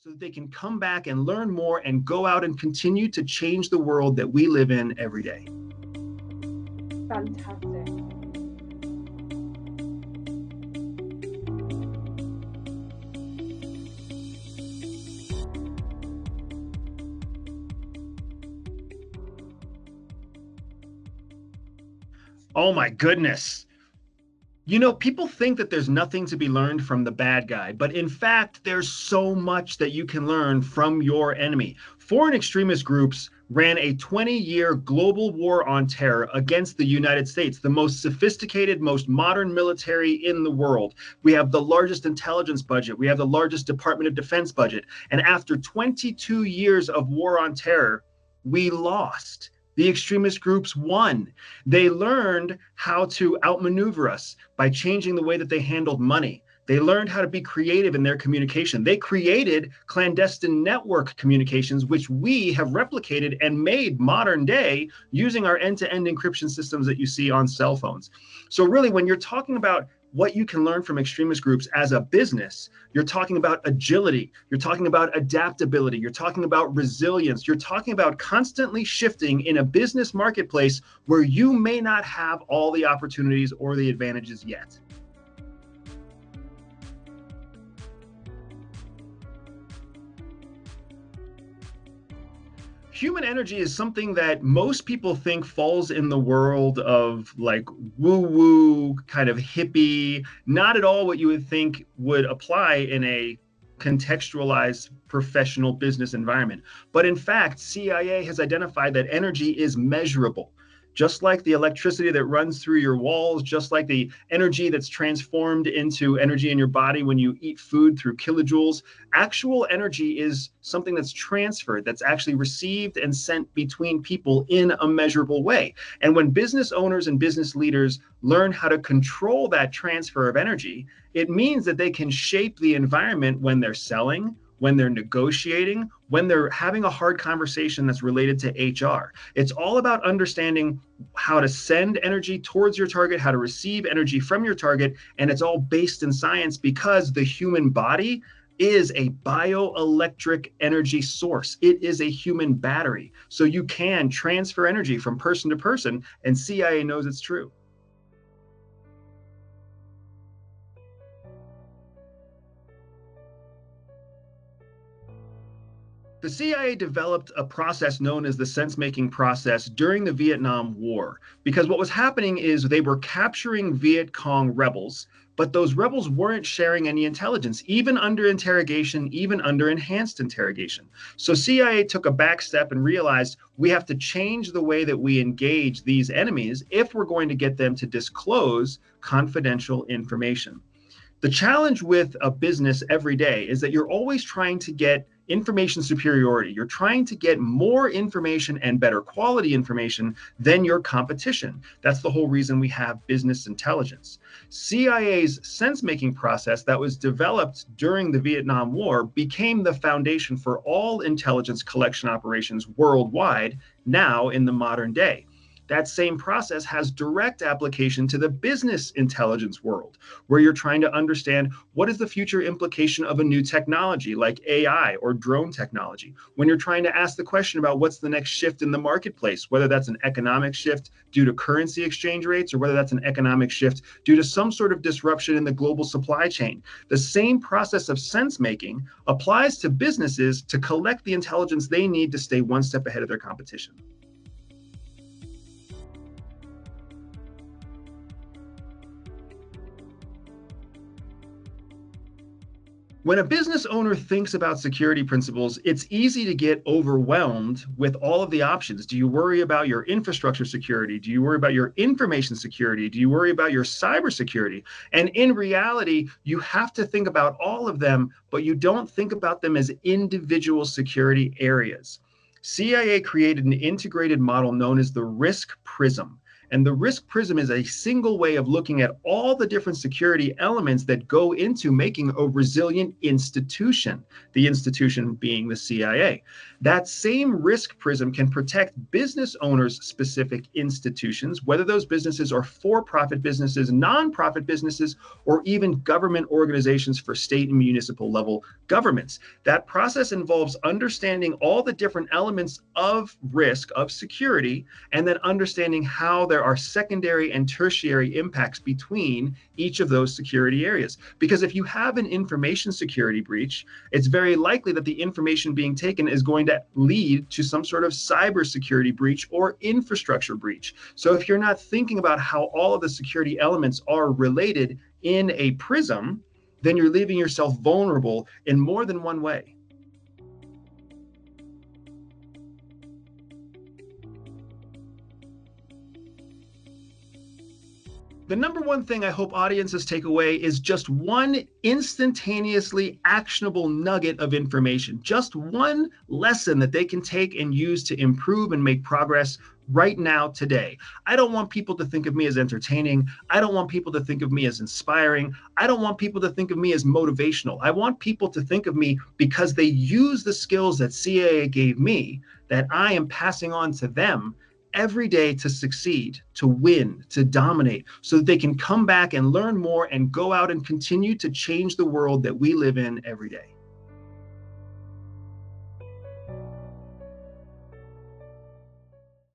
so that they can come back and learn more and go out and continue to change the world that we live in every day. Fantastic. Oh my goodness. You know, people think that there's nothing to be learned from the bad guy, but in fact, there's so much that you can learn from your enemy. Foreign extremist groups ran a 20-year global war on terror against the United States, the most sophisticated, most modern military in the world. We have the largest intelligence budget. We have the largest Department of Defense budget. And after 22 years of war on terror, we lost. The extremist groups won. They learned how to outmaneuver us by changing the way that they handled money. They learned how to be creative in their communication. They created clandestine network communications, which we have replicated and made modern day using our end-to-end encryption systems that you see on cell phones. So really, when you're talking about what you can learn from extremist groups as a business, you're talking about agility, you're talking about adaptability, you're talking about resilience, you're talking about constantly shifting in a business marketplace where you may not have all the opportunities or the advantages yet. Human energy is something that most people think falls in the world of like woo-woo, kind of hippie, not at all what you would think would apply in a contextualized professional business environment. But in fact, CIA has identified that energy is measurable. Just like the electricity that runs through your walls, just like the energy that's transformed into energy in your body when you eat food through kilojoules, actual energy is something that's transferred, that's actually received and sent between people in a measurable way. And when business owners and business leaders learn how to control that transfer of energy, it means that they can shape the environment when they're selling, when they're negotiating, when they're having a hard conversation that's related to HR. It's all about understanding how to send energy towards your target, how to receive energy from your target, and it's all based in science because the human body is a bioelectric energy source. It is a human battery. So you can transfer energy from person to person, and CIA knows it's true. The CIA developed a process known as the sense-making process during the Vietnam War, because what was happening is they were capturing Viet Cong rebels, but those rebels weren't sharing any intelligence, even under interrogation, even under enhanced interrogation. So CIA took a back step and realized we have to change the way that we engage these enemies if we're going to get them to disclose confidential information. The challenge with a business every day is that you're always trying to get information superiority. You're trying to get more information and better quality information than your competition. That's the whole reason we have business intelligence. CIA's sense-making process that was developed during the Vietnam War became the foundation for all intelligence collection operations worldwide now in the modern day. That same process has direct application to the business intelligence world, where you're trying to understand what is the future implication of a new technology like AI or drone technology. When you're trying to ask the question about what's the next shift in the marketplace, whether that's an economic shift due to currency exchange rates or whether that's an economic shift due to some sort of disruption in the global supply chain. The same process of sense making applies to businesses to collect the intelligence they need to stay one step ahead of their competition. When a business owner thinks about security principles, it's easy to get overwhelmed with all of the options. Do you worry about your infrastructure security? Do you worry about your information security? Do you worry about your cybersecurity? And in reality, you have to think about all of them, but you don't think about them as individual security areas. CIA created an integrated model known as the risk prism. And the risk prism is a single way of looking at all the different security elements that go into making a resilient institution, the institution being the CIA. That same risk prism can protect business owners' specific institutions, whether those businesses are for-profit businesses, non-profit businesses, or even government organizations for state and municipal level governments. That process involves understanding all the different elements of risk, of security, and then understanding how there are secondary and tertiary impacts between each of those security areas. Because if you have an information security breach, it's very likely that the information being taken is going to lead to some sort of cybersecurity breach or infrastructure breach. So if you're not thinking about how all of the security elements are related in a prism, then you're leaving yourself vulnerable in more than one way. The number one thing I hope audiences take away is just one instantaneously actionable nugget of information, just one lesson that they can take and use to improve and make progress right now, today. I don't want people to think of me as entertaining. I don't want people to think of me as inspiring. I don't want people to think of me as motivational. I want people to think of me because they use the skills that CIA gave me, that I am passing on to them every day to succeed, to win, to dominate, so that they can come back and learn more and go out and continue to change the world that we live in every day.